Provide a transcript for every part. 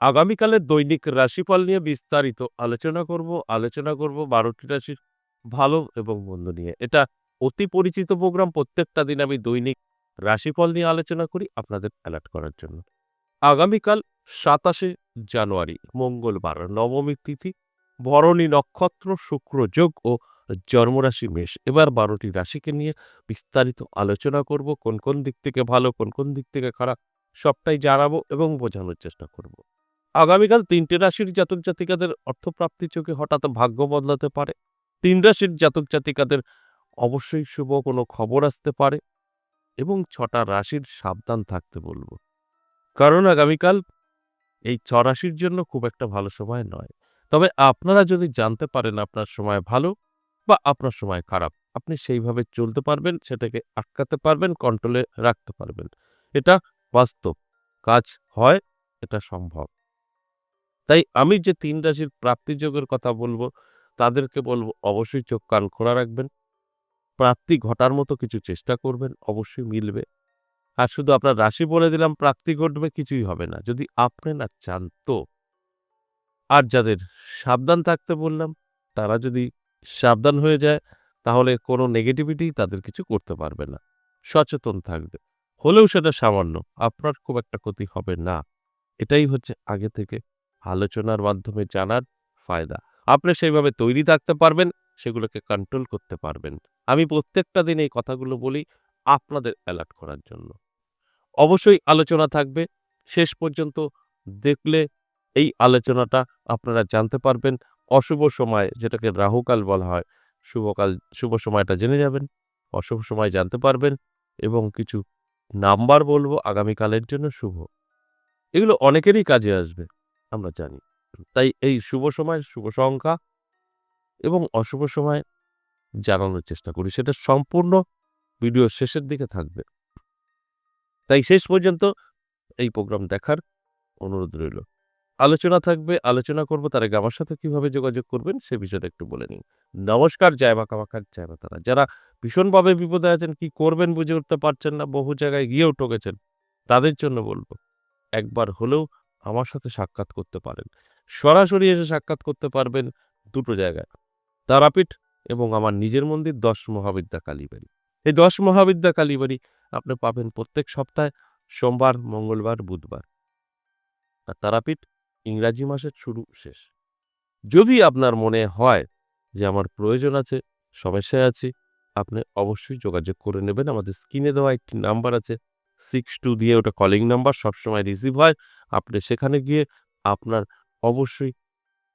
আগামীকালের দৈনিক রাশিফল নিয়ে বিস্তারিত আলোচনা করব ১২টি রাশির ভালো এবং মন্দ নিয়ে। এটা অতি পরিচিত প্রোগ্রাম। প্রত্যেকটা দিন আমি দৈনিক রাশিফল নিয়ে আলোচনা করি আপনাদের অ্যালার্ট করার জন্য। আগামীকাল ২৭শে জানুয়ারি মঙ্গলবার, নবমী তিথি, ভরণী নক্ষত্র, শুক্র যোগ ও জন্মরাশি মেষ। এবার ১২টি রাশিকে নিয়ে বিস্তারিত আলোচনা করব। কোন কোন দিক থেকে ভালো, কোন কোন দিক থেকে খারাপ সবটাই জানাবো এবং বোঝানোর চেষ্টা করব। আগামীকাল ৩টে রাশির জাতক-জাতিকাদের অর্থপ্রাপ্তির যোগে হঠাৎ ভাগ্য বদলাতে পারে। ৩ রাশির জাতক-জাতিকাদের অবশ্যই শুভ কোনো খবর আসতে পারে এবং ৬টা রাশির সাবধান থাকতে বলব। কারণ আগামীকাল এই ৬ রাশির জন্য খুব একটা ভালো সময় নয়। তবে আপনারা যদি জানতে পারেন আপনার সময় ভালো বা আপনার সময় খারাপ, আপনি সেইভাবে চলতে পারবেন, সেটাকে আটকাতে পারবেন, কন্ট্রোলে রাখতে পারবেন। এটা বাস্তব। কাজ হয়, এটা সম্ভব। তাই আমি যে ৩ রাশির প্রাপ্তিযোগের কথা বলব, তাদেরকে বলব অবশ্যই চোখ কান খোলা রাখবেন। প্রাপ্তি ঘটার মতো কিছু চেষ্টা করবেন, অবশ্যই মিলবে। আর শুধু আপনার রাশি বলে দিলাম প্রাপ্তি ঘটবে, কিছুই হবে না। যদি আপনি না চান তো। আর যাদের সাবধান থাকতে বললাম, তারা যদি সাবধান হয়ে যায়, তাহলে কোনো নেগেটিভিটি তাদের কিছু করতে পারবে না। সচেতন থাকবে। হলেও সেটা সামান্য, আপনার খুব একটা ক্ষতি হবে না। এটাই হচ্ছে আগে থেকে আলোচনার মাধ্যমে জানার ফায়দা। আপনি সেইভাবে তৈরি থাকতে পারবেন, সেগুলোকে কন্ট্রোল করতে পারবেন। আমি প্রত্যেকটা দিন এই কথাগুলো বলি আপনাদের অ্যালার্ট করার জন্য। অবশ্যই আলোচনা থাকবে। শেষ পর্যন্ত দেখলে এই আলোচনাটা আপনারা জানতে পারবেন। অশুভ সময় যেটাকে রাহুকাল বলা হয়, শুভ সময়টা জেনে যাবেন। অশুভ সময় জানতে পারবেন এবং কিছু নাম্বার বলব আগামীকালের জন্য শুভ। এগুলো অনেকেরই কাজে আসবে, আমরা জানি। তাই এই শুভ সময়, শুভ সংখ্যা এবং অশুভ সময় জানানোর চেষ্টা করি। সেটা সম্পূর্ণ ভিডিওর শেষের দিকে থাকবে। তাই শেষ পর্যন্ত এই প্রোগ্রাম দেখার অনুরোধ রইল। আলোচনা থাকবে, আলোচনা করব। তার আগে আমার সাথে কিভাবে যোগাযোগ করবেন সে বিষয়টা একটু বলে নিই। নমস্কার, জয় মা কামাখ্যা, জয় মা তারা। যারা ভীষণভাবে বিপদে আছেন, কি করবেন বুঝে উঠতে পারছেন না, বহু জায়গায় গিয়েও ঠকেছেন, তাদের জন্য বলব একবার হলেও আমার সাথে সাক্ষাৎ করতে পারেন। সরাসরি এসে সাক্ষাৎ করতে পারবেন ২ টো জায়গায়। তারাপীঠ এবং আমার নিজের মন্দির ১০ মহাবিদ্যা কালীবাড়ি। এই ১০ মহাবিদ্যা কালীবাড়ি আপনি পাবেন প্রত্যেক সপ্তাহে সোমবার, মঙ্গলবার, বুধবার। আর তারাপীঠ ইংরাজি মাসের শুরু শেষ। যদি আপনার মনে হয় যে আমার প্রয়োজন আছে, সমস্যায় আছি, আপনি অবশ্যই যোগাযোগ করে নেবেন। আমাদের স্ক্রিনে দেওয়া একটি নাম্বার আছে 62 দিয়ে, ওটা কলিং নাম্বার, সবসময় রিসিভ হয়। আপনি সেখানে গিয়ে আপনার অবশ্যই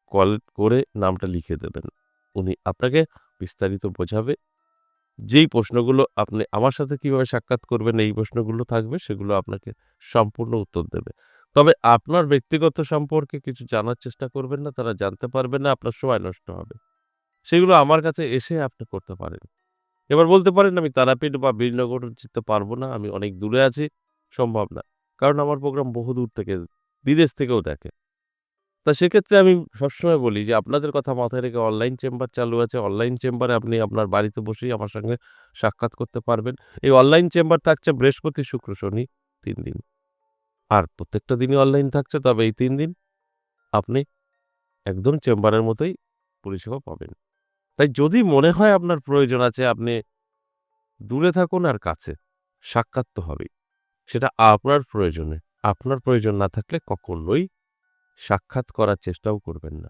কল করে নামটা লিখে দেবেন। উনি আপনাকে বিস্তারিত বোঝাবে। যেই প্রশ্নগুলো আপনি আমার সাথে কিভাবে সাক্ষাৎ করবেন এই প্রশ্নগুলো থাকবে, সেগুলো আপনাকে সম্পূর্ণ উত্তর দেবে। তবে আপনার ব্যক্তিগত সম্পর্কে কিছু জানার চেষ্টা করবেন না, তারা জানতে পারবে না, আপনার সময় নষ্ট হবে। সেগুলো আমার কাছে এসে আপনি করতে পারেন। এবার বলতে পারেন আমি তারাপীঠ বা বীরনগর যেতে পারব না, আমি অনেক দূরে আছি, সম্ভব না। কারণ আমার প্রোগ্রাম বহুদূর থেকে, বিদেশ থেকেও দেখে। তা সেক্ষেত্রে আমি সবসময় বলি যে আপনাদের কথা মাথায় রেখে অনলাইন চেম্বার চালু আছে। অনলাইন চেম্বারে আপনি আপনার বাড়িতে বসেই আমার সঙ্গে সাক্ষাৎ করতে পারবেন। এই অনলাইন চেম্বার থাকছে বৃহস্পতি, শুক্র, শনি ৩ দিন। আর প্রত্যেকটা দিনই অনলাইন থাকছে, তবে এই ৩ দিন আপনি একদম চেম্বারের মতোই পরিষেবা পাবেন। তাই যদি মনে হয় আপনার প্রয়োজন আছে, আপনি দূরে থাকুন আর কাছে, সাক্ষাৎ তো হবেই। সেটা আপনার প্রয়োজনে। আপনার প্রয়োজন না থাকলে কখনোই সাক্ষাৎ করার চেষ্টাও করবেন না।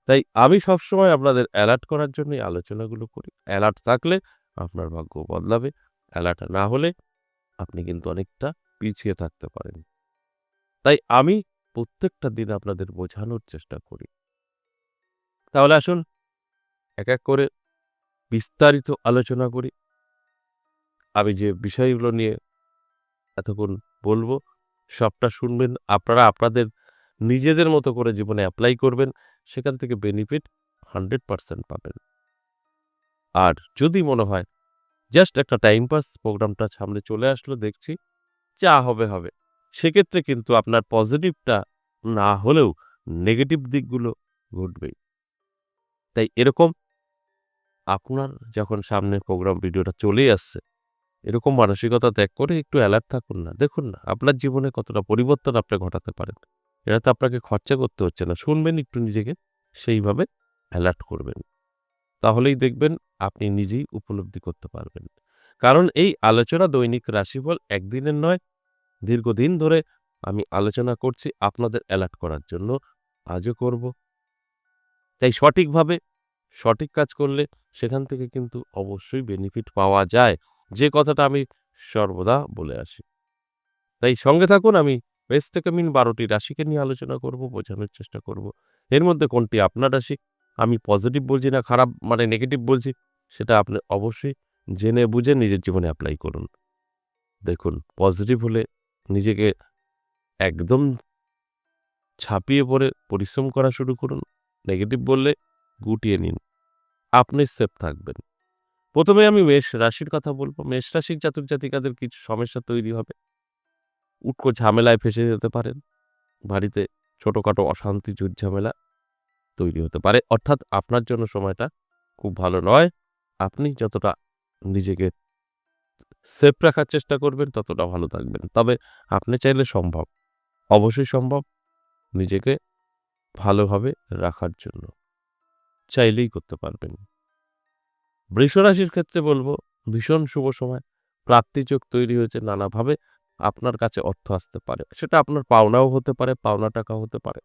তাই আমি সবসময় আপনাদের অ্যালার্ট করার জন্যই আলোচনাগুলো করি। অ্যালার্ট থাকলে আপনার ভাগ্য বদলাবে। অ্যালার্ট না হলে আপনি কিন্তু অনেকটা পিছিয়ে থাকতে পারেন। তাই আমি প্রত্যেকটা দিন আপনাদের বোঝানোর চেষ্টা করি। তাহলে আসুন এক, এক করে বিস্তারিত আলোচনা করি। আমি যে বিষয়গুলো নিয়ে এতক্ষণ বলব, সবটা শুনবেন। আপনারা আপনাদের নিজেদের মতো করে জীবনে এপ্লাই করবেন। সেখান থেকে বেনিফিট 100% পাবেন। আর যদি মনে হয় জাস্ট একটা টাইম পাস, প্রোগ্রামটা সামনে চলে আসলো, দেখছি, যা হবে, হবে। সেক্ষেত্রে কিন্তু আপনার পজিটিভটা না হলেও নেগেটিভ দিকগুলো ঘটবেই। তাই এরকম আপনার যখন সামনে প্রোগ্রাম ভিডিওটা চলেই আসছে, এরকম মানসিকতা ত্যাগ করে একটু অ্যালার্ট থাকুন না। দেখুন না আপনার জীবনে কতটা পরিবর্তন আপনি ঘটাতে পারেন। এটাতে আপনাকে খরচা করতে হচ্ছে না। শুনবেন একটু নিজেকে, সেইভাবে অ্যালার্ট করবেন। তাহলেই দেখবেন আপনি নিজেই উপলব্ধি করতে পারবেন। কারণ এই আলোচনা দৈনিক রাশিফল একদিনের নয়, দীর্ঘদিন ধরে আমি আলোচনা করছি আপনাদের অ্যালার্ট করার জন্য। আজও করব। তাই সঠিকভাবে সঠিক কাজ করলে সেখান থেকে কিন্তু অবশ্যই বেনিফিট পাওয়া যায়। যে কথাটা আমি সর্বদা বলে আসি। তাই সঙ্গে থাকুন, আমি মেষ থেকে মিন ১২টি রাশিকে নিয়ে আলোচনা করব, বোঝানোর চেষ্টা করব। এর মধ্যে কোনটি আপনার রাশি, আমি পজিটিভ বলছি না খারাপ মানে নেগেটিভ বলছি, সেটা আপনি অবশ্যই জেনে বুঝে নিজের জীবনে এপ্লাই করুন। দেখুন, পজিটিভ হলে নিজেকে একদম ঝাঁপিয়ে পড়ে পরিশ্রম করা শুরু করুন। নেগেটিভ বললে গুটিয়ে নিন। আপনি সেফ থাকবেন। ১ম এ আমি মেষ রাশির কথা বলব। মেষ রাশির জাতক-জাতিকাদের কিছু সমস্যা তৈরি হবে। উটকো ঝামেলায় ফেঁসে যেতে পারেন। বাড়িতে ছোটখাটো অশান্তি ঝুট-ঝামেলা তৈরি হতে পারে। অর্থাৎ আপনার জন্য সময়টা খুব ভালো নয়। আপনি যতটা নিজেকে সেফ রাখার চেষ্টা করবেন ততটা ভালো থাকবেন। তবে আপনি চাইলে সম্ভব, অবশ্যই সম্ভব নিজেকে ভালোভাবে রাখার জন্য। চাইলেই করতে পারবেন। বৃষ রাশির ক্ষেত্রে বলব ভীষণ শুভ সময়। প্রাপ্তিযোগ তৈরি হয়েছে নানাভাবে আপনার কাছে অর্থ আসতে পারে। সেটা আপনার পাওনাও হতে পারে, পাওনা টাকা হতে পারে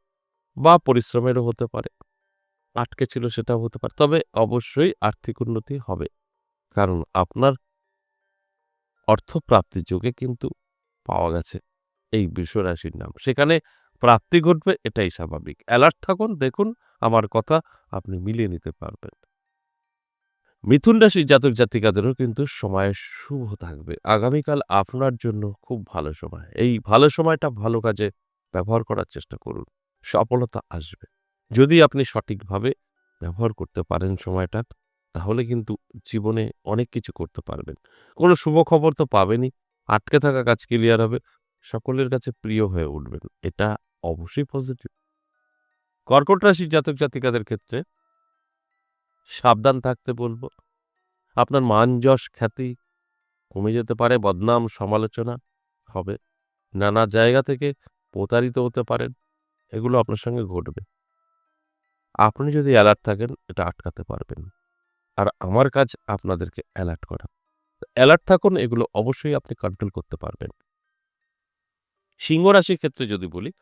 বা পরিশ্রমেরও হতে পারে। আটকে ছিল সেটাও হতে পারে। তবে অবশ্যই আর্থিক উন্নতি হবে। কারণ আপনার অর্থপ্রাপ্তির যোগে কিন্তু পাওয়া গেছে এই বৃষরাশির নাম। সেখানে প্রাপ্তি ঘটবে এটাই স্বাভাবিক। অ্যালার্ট থাকুন, দেখুন আমার কথা আপনি মিলিয়ে নিতে পারবেন। মিথুন রাশির জাতক জাতিকাদেরও কিন্তু সময় শুভ থাকবে। আগামীকাল আপনার জন্য খুব ভালো সময়। এই ভালো সময়টা ভালো কাজে ব্যবহার করার চেষ্টা করুন। সফলতা আসবে। যদি আপনি সঠিকভাবে ব্যবহার করতে পারেন সময়টা, তাহলে কিন্তু জীবনে অনেক কিছু করতে পারবেন। কোনো শুভ খবর তো পাবেনই। আটকে থাকা কাজ ক্লিয়ার হবে। সকলের কাছে প্রিয় হয়ে উঠবেন। এটা অবশ্যই পজিটিভ। কর্কট রাশির জাতক জাতিকাদের ক্ষেত্রে সাবধান থাকতে বলব। আপনার মান যশ খ্যাতি কমে যেতে পারে, বদনাম সমালোচনা হবে। নানা জায়গা থেকে প্রতারিত হতে পারেন। এগুলো আপনার সঙ্গে ঘটবে। আপনি যদি অ্যালার্ট থাকেন এটা আটকাতে পারবেন। আর আমার কাজ আপনাদেরকে অ্যালার্ট করা। অ্যালার্ট থাকুন, এগুলো অবশ্যই আপনি কন্ট্রোল করতে পারবেন। সিংহ রাশির ক্ষেত্রে যদি বলি,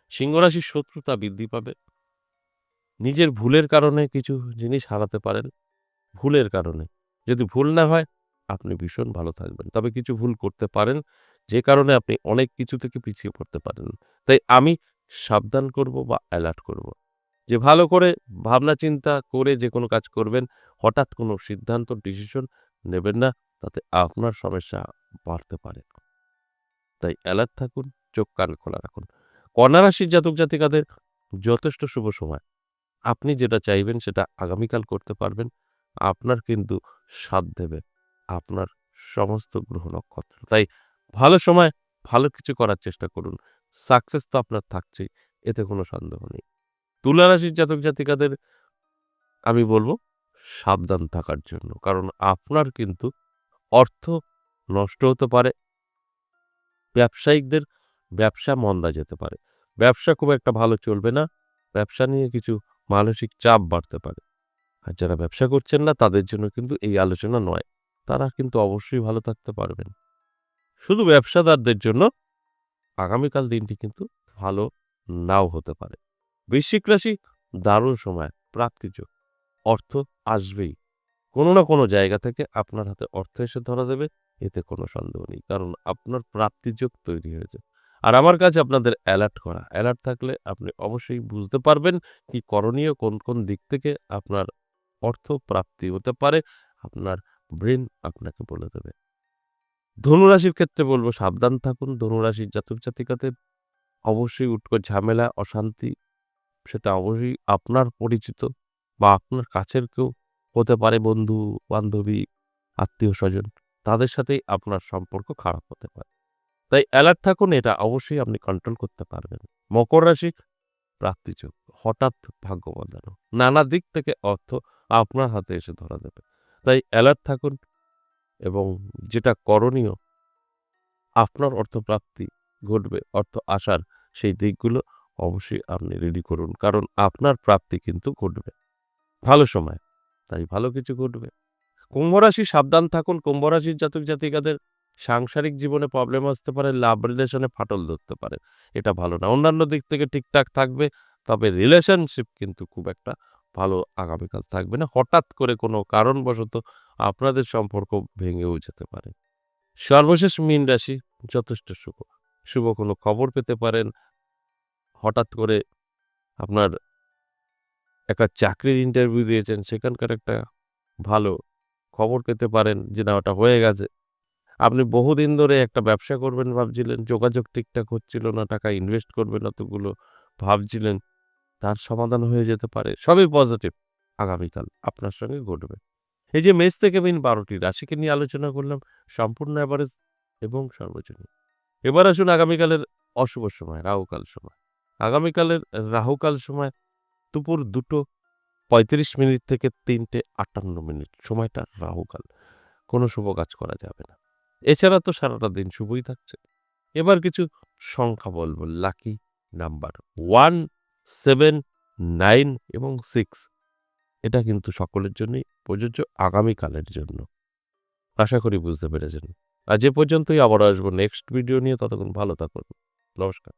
সিংহ রাশির শত্রুতা বৃদ্ধি পাবে। নিজের ভুলের কারণে কিছু জিনিস হারাতে পারেন। ভুলের কারণে। যদি ভুল না হয়, আপনি ভীষণ ভালো থাকবেন। তবে কিছু ভুল করতে পারেন, যে কারণে আপনি অনেক কিছু থেকে পিছিয়ে পড়তে পারেন। তাই আমি সাবধান করব বা অ্যালার্ট করব। যে ভালো করে ভাবনা চিন্তা করে যেকোনো কাজ করবেন, হঠাৎ কোনো সিদ্ধান্ত ডিসিশন নেবেন না, তাতে আপনার সমস্যা বাড়তে পারে। তাই অ্যালার্ট থাকুন, চোখ কান খোলা রাখুন। কন্যা রাশির জাতক জাতিকাদের যথেষ্ট শুভ সময়। আপনি যেটা চাইবেন সেটা আগামীকাল করতে পারবেন। আপনার কিন্তু সাথ দেবে আপনার সমস্ত গ্রহ নক্ষত্র। তাই ভালো সময় ভালো কিছু করার চেষ্টা করুন। সাকসেস তো আপনার থাকছেই, এতে কোনো সন্দেহ নেই। তুলা রাশির জাতক জাতিকাদের আমি বলব সাবধান থাকার জন্য। কারণ আপনার কিন্তু অর্থ নষ্ট হতে পারে। ব্যবসায়িকদের ব্যবসা মন্দা যেতে পারে। ব্যবসা খুব একটা ভালো চলবে না। ব্যবসা নিয়ে কিছু মানসিক চাপ বাড়তে পারে। আর যারা ব্যবসা করছেন না তাদের জন্য কিন্তু এই আলোচনা নয়। তারা কিন্তু অবশ্যই ভালো থাকতে পারবেন। শুধু ব্যবসাদারদের জন্য আগামীকাল দিনটি কিন্তু ভালো নাও হতে পারে। বৃশ্চিক রাশি দারুণ সময়, প্রাপ্তিযোগ। অর্থ আসবেই। কোনো না কোনো জায়গা থেকে আপনার হাতে অর্থ এসে ধরা দেবে, এতে কোনো সন্দেহ নেই। কারণ আপনার প্রাপ্তিযোগ তৈরি হয়েছে। আর আমার কাজ আপনাদের অ্যালার্ট করা। অ্যালার্ট থাকলে আপনি অবশ্যই বুঝতে পারবেন কি করণীয়, কোন দিক থেকে আপনার অর্থ প্রাপ্তি হতে পারে। আপনার ব্রেন আপনাকে বলে দেবে। ধনুরাশির ক্ষেত্রে বলব সাবধান থাকুন। ধনুরাশির জাতক জাতিকাদের অবশ্যই উটকো ঝামেলা, অশান্তি সেটা অবশ্যই আপনার পরিচিত বা আপনার কাছের কেউ হতে পারে, বন্ধু-বান্ধবী, আত্মীয়স্বজন। তাদের সাথেই আপনার সম্পর্ক খারাপ হতে পারে। তাই অ্যালার্ট থাকুন, এটা অবশ্যই আপনি কন্ট্রোল করতে পারবেন। মকর রাশি প্রাপ্তিযোগ, হঠাৎ ভাগ্য বদলানো। নানা দিক থেকে অর্থ আপনার হাতে এসে ধরা দেবে। তাই অ্যালার্ট থাকুন এবং যেটা করণীয় আপনার অর্থপ্রাপ্তি ঘটবে, অর্থ আসার সেই দিকগুলো অবশ্যই আপনি রেডি করুন। কারণ আপনার প্রাপ্তি কিন্তু ঘটবে। ভালো সময়, তাই ভালো কিছু ঘটবে। কুম্ভ রাশি সাবধান থাকুন। কুম্ভ রাশির জাতক-জাতিকাদের সাংসারিক জীবনে প্রবলেম আসতে পারে, লাভ রিলেশনে ফাটল ধরতে পারে। এটা ভালো না। অন্যান্য দিক থেকে ঠিকঠাক থাকবে। তবে রিলেশনশিপ কিন্তু খুব একটা ভালো আগামীকাল থাকবে না। হঠাৎ করে কোনো কারণবশত আপনাদের সম্পর্ক ভেঙেও যেতে পারে। সর্বশেষ মীন রাশি যথেষ্ট শুভ। শুভ কোনো খবর পেতে পারেন। হঠাৎ করে আপনার একটা চাকরির ইন্টারভিউ দিয়েছেন, সেখানকার একটা ভালো খবর পেতে পারেন যে না ওটা হয়ে গেছে। আপনি বহুদিন ধরে একটা ব্যবসা করবেন ভাবছিলেন, যোগাযোগ ঠিকঠাক হচ্ছিল না, টাকা ইনভেস্ট করবেন অতগুলো ভাবছিলেন, তার সমাধান হয়ে যেতে পারে। সবই পজিটিভ আগামীকাল আপনার সঙ্গে ঘটবে। এই যে মেষ থেকে মীন ১২টি রাশিকে নিয়ে আলোচনা করলাম, সম্পূর্ণ এভারেজ এবং সর্বজনীন। এবার আসুন আগামীকালের অশুভ সময়, রাহুকাল সময়। আগামীকালের রাহুকাল সময় দুপুর ২:৩৫ থেকে ৩:৫৮ সময়টা রাহুকাল। কোনো শুভ কাজ করা যাবে না। এছাড়া তো সারাটা দিন শুভই থাকছে। এবার কিছু সংখ্যা বলব। লাকি নাম্বার 1, 7, 9 এবং 6 এটা কিন্তু সকলের জন্যই প্রযোজ্য আগামীকালের জন্য। আশা করি বুঝতে পেরেছেন। আজ এ পর্যন্তই, আবারও আসবো নেক্সট ভিডিও নিয়ে। ততক্ষণ ভালো থাকুন। নমস্কার।